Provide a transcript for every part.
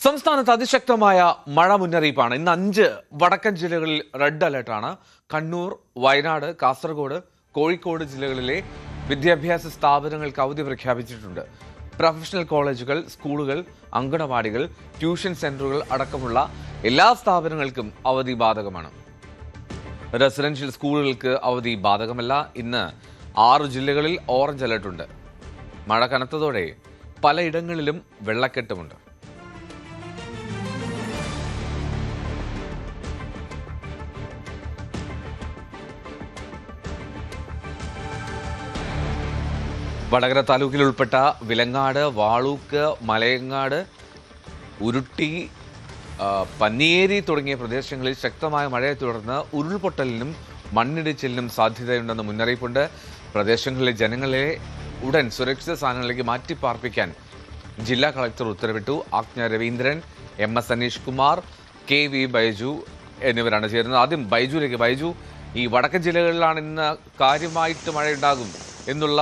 സംസ്ഥാനത്ത് അതിശക്തമായ മഴ മുന്നറിയിപ്പാണ്. ഇന്ന് 5 വടക്കൻ ജില്ലകളിൽ റെഡ് അലർട്ടാണ്. കണ്ണൂർ, വയനാട്, കാസർഗോഡ്, കോഴിക്കോട് ജില്ലകളിലെ വിദ്യാഭ്യാസ സ്ഥാപനങ്ങൾക്ക് അവധി പ്രഖ്യാപിച്ചിട്ടുണ്ട്. പ്രൊഫഷണൽ കോളേജുകൾ, സ്കൂളുകൾ, അങ്കണവാടികൾ, ട്യൂഷൻ സെന്ററുകൾ അടക്കമുള്ള എല്ലാ സ്ഥാപനങ്ങൾക്കും അവധി ബാധകമാണ്. റെസിഡൻഷ്യൽ സ്കൂളുകൾക്ക് അവധി ബാധകമല്ല. ഇന്ന് 6 ജില്ലകളിൽ ഓറഞ്ച് അലർട്ടുണ്ട്. മഴ കനത്തതോടെ പലയിടങ്ങളിലും വെള്ളക്കെട്ടുമുണ്ട്. വടകര താലൂക്കിൽ ഉൾപ്പെട്ട വിലങ്ങാട്, വാളൂക്ക്, മലയങ്ങാട്, ഉരുട്ടി, പന്നിയേരി തുടങ്ങിയ പ്രദേശങ്ങളിൽ ശക്തമായ മഴയെ തുടർന്ന് ഉരുൾപൊട്ടലിനും മണ്ണിടിച്ചിലിനും സാധ്യതയുണ്ടെന്ന് മുന്നറിയിപ്പുണ്ട്. പ്രദേശങ്ങളിലെ ജനങ്ങളെ ഉടൻ സുരക്ഷിത സ്ഥാനങ്ങളിലേക്ക് മാറ്റിപ്പാർപ്പിക്കാൻ ജില്ലാ കളക്ടർ ഉത്തരവിട്ടു. ആജ്ഞ രവീന്ദ്രൻ, MS അനീഷ് കുമാർ, KV ബൈജു എന്നിവരാണ് ചേരുന്നത്. ആദ്യം ബൈജുവിലേക്ക്. ബൈജു, ഈ വടക്കൻ ജില്ലകളിലാണ് ഇന്ന് കാര്യമായിട്ട് മഴയുണ്ടാകും എന്നുള്ള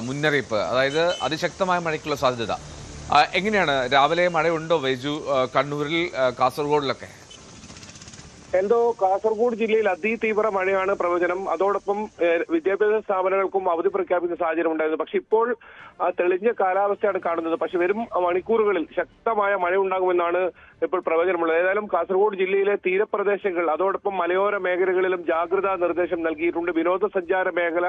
മുന്നറിയിപ്പ്, അതായത് അതിശക്തമായ മഴയ്ക്കുള്ള സാധ്യത എങ്ങനെയാണ്? രാവിലെ മഴയുണ്ടോ ബൈജു കണ്ണൂരിൽ, കാസർഗോഡിലൊക്കെ? കാസർഗോഡ് ജില്ലയിൽ അതിതീവ്ര മഴയാണ് പ്രവചനം. അതോടൊപ്പം വിദ്യാഭ്യാസ സ്ഥാപനങ്ങൾക്കും അവധി പ്രഖ്യാപിക്കുന്ന സാഹചര്യം ഉണ്ടായിരുന്നു. പക്ഷെ ഇപ്പോൾ തെളിഞ്ഞ കാലാവസ്ഥയാണ് കാണുന്നത്. പക്ഷെ വരും മണിക്കൂറുകളിൽ ശക്തമായ മഴ ഉണ്ടാകുമെന്നാണ് ഇപ്പോൾ പ്രവചനമുള്ളത്. ഏതായാലും കാസർഗോഡ് ജില്ലയിലെ തീരപ്രദേശങ്ങൾ, അതോടൊപ്പം മലയോര മേഖലകളിലും ജാഗ്രതാ നിർദ്ദേശം നൽകിയിട്ടുണ്ട്. വിനോദസഞ്ചാര മേഖല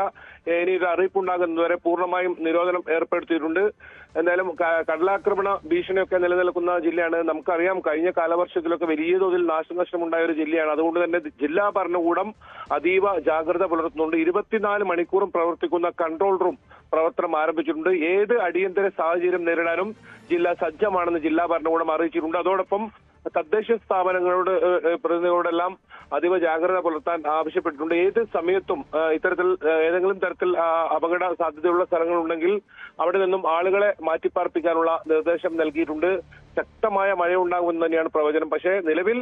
ഇനി ഒരു അറിയിപ്പുണ്ടാകുന്നതുവരെ പൂർണ്ണമായും നിരോധനം ഏർപ്പെടുത്തിയിട്ടുണ്ട്. എന്തായാലും കടലാക്രമണ ഭീഷണിയൊക്കെ നിലനിൽക്കുന്ന ജില്ലയാണ്. നമുക്കറിയാം, കഴിഞ്ഞ കാലവർഷത്തിലൊക്കെ വലിയ തോതിൽ നാശനഷ്ടമുണ്ടായ ഒരു ജില്ലയാണ്. അതുകൊണ്ട് തന്നെ ജില്ലാ ഭരണകൂടം അതീവ ജാഗ്രത പുലർത്തുന്നുണ്ട്. 24 മണിക്കൂറും പ്രവർത്തിക്കുന്ന കൺട്രോൾ റൂം പ്രവർത്തനം ആരംഭിച്ചിട്ടുണ്ട്. ഏത് അടിയന്തര സാഹചര്യം നേരിടാനും ജില്ല സജ്ജമാണെന്ന് ജില്ലാ ഭരണകൂടം അറിയിച്ചിട്ടുണ്ട്. അതോടൊപ്പം തദ്ദേശ സ്ഥാപനങ്ങളുടെ പ്രതിനിധികളോടെല്ലാം അതീവ ജാഗ്രത പുലർത്താൻ ആവശ്യപ്പെട്ടിട്ടുണ്ട്. ഏത് സമയത്തും ഇത്തരത്തിൽ ഏതെങ്കിലും തരത്തിൽ അപകട സാധ്യതയുള്ള സ്ഥലങ്ങളുണ്ടെങ്കിൽ അവിടെ നിന്നും ആളുകളെ മാറ്റിപ്പാർപ്പിക്കാനുള്ള നിർദ്ദേശം നൽകിയിട്ടുണ്ട്. ശക്തമായ മഴയുണ്ടാകുമെന്ന് തന്നെയാണ് പ്രവചനം. പക്ഷേ നിലവിൽ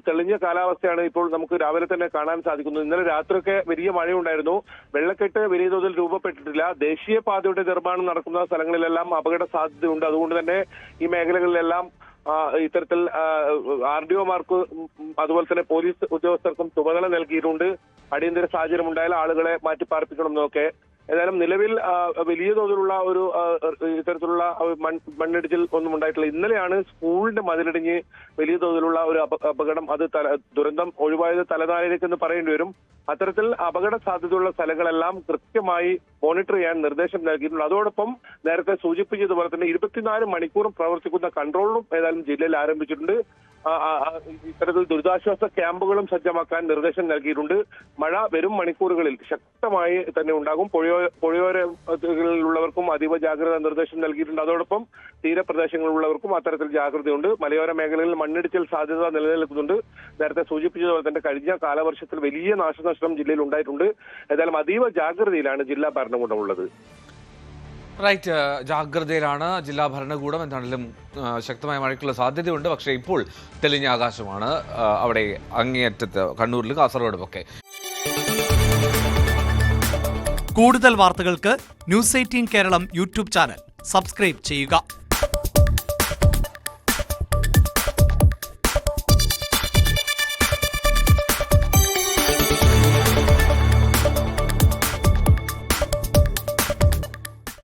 തെളിഞ്ഞ കാലാവസ്ഥയാണ് ഇപ്പോൾ നമുക്ക് രാവിലെ തന്നെ കാണാൻ സാധിക്കുന്നത്. ഇന്നലെ രാത്രിയൊക്കെ വലിയ മഴയുണ്ടായിരുന്നു. വെള്ളക്കെട്ട് വലിയ തോതിൽ രൂപപ്പെട്ടിട്ടില്ല. ദേശീയപാതയുടെ നിർമ്മാണം നടക്കുന്ന സ്ഥലങ്ങളിലെല്ലാം അപകട സാധ്യതയുണ്ട്. അതുകൊണ്ട് തന്നെ ഈ മേഖലകളിലെല്ലാം ഇത്തരത്തിൽ RDOമാർക്ക് അതുപോലെ തന്നെ പോലീസ് ഉദ്യോഗസ്ഥർക്കും ചുമതല നൽകിയിട്ടുണ്ട്. അടിയന്തര സാഹചര്യം ഉണ്ടായാൽ ആളുകളെ മാറ്റിപ്പാർപ്പിക്കണം എന്നൊക്കെ. ഏതായാലും നിലവിൽ വലിയ തോതിലുള്ള ഒരു ഇത്തരത്തിലുള്ള മണ്ണിടിച്ചിൽ ഒന്നും ഉണ്ടായിട്ടില്ല. ഇന്നലെയാണ് സ്കൂളിന്റെ മതിലിടിഞ്ഞ് വലിയ തോതിലുള്ള ഒരു അപകടം, അത് ദുരന്തം ഒഴിവായത് തലനാരിഴയ്ക്ക് എന്ന് പറയേണ്ടി വരും. അത്തരത്തിൽ അപകട സാധ്യതയുള്ള സ്ഥലങ്ങളെല്ലാം കൃത്യമായി മോണിറ്റർ ചെയ്യാൻ നിർദ്ദേശം നൽകിയിട്ടുണ്ട്. അതോടൊപ്പം നേരത്തെ സൂചിപ്പിച്ചതുപോലെ തന്നെ 24 മണിക്കൂറും പ്രവർത്തിക്കുന്ന കൺട്രോൾ റൂം ഏതായാലും ജില്ലയിൽ ആരംഭിച്ചിട്ടുണ്ട്. ഇത്തരത്തിൽ ദുരിതാശ്വാസ ക്യാമ്പുകളും സജ്ജമാക്കാൻ നിർദ്ദേശം നൽകിയിട്ടുണ്ട്. മഴ വരും മണിക്കൂറുകളിൽ ശക്തമായി തന്നെ ഉണ്ടാകും. പുഴയോരങ്ങളിലുള്ളവർക്കും അതീവ ജാഗ്രതാ നിർദ്ദേശം നൽകിയിട്ടുണ്ട്. അതോടൊപ്പം തീരപ്രദേശങ്ങളിലുള്ളവർക്കും അത്തരത്തിൽ ജാഗ്രതയുണ്ട്. മലയോര മേഖലകളിൽ മണ്ണിടിച്ചിൽ സാധ്യത നിലനിൽക്കുന്നുണ്ട്. നേരത്തെ സൂചിപ്പിച്ചതുപോലെ തന്നെ കഴിഞ്ഞ കാലവർഷത്തിൽ വലിയ നാശനഷ്ടം ജില്ലയിൽ ഉണ്ടായിട്ടുണ്ട്. ഏതായാലും അതീവ ജാഗ്രതയിലാണ് ജില്ലാ ഭരണകൂടമുള്ളത്. റൈറ്റ്, ജാഗ്രതയിലാണ് ജില്ലാ ഭരണകൂടം. എന്താണെങ്കിലും ശക്തമായ മഴയ്ക്കുള്ള സാധ്യതയുണ്ട്. പക്ഷേ ഇപ്പോൾ തെളിഞ്ഞ ആകാശമാണ് അവിടെ അങ്ങേയറ്റത്ത് കണ്ണൂരിലും കാസർഗോഡും ഒക്കെ. കൂടുതൽ വാർത്തകൾക്ക് News 18 Keralam YouTube channel subscribe ചെയ്യുക.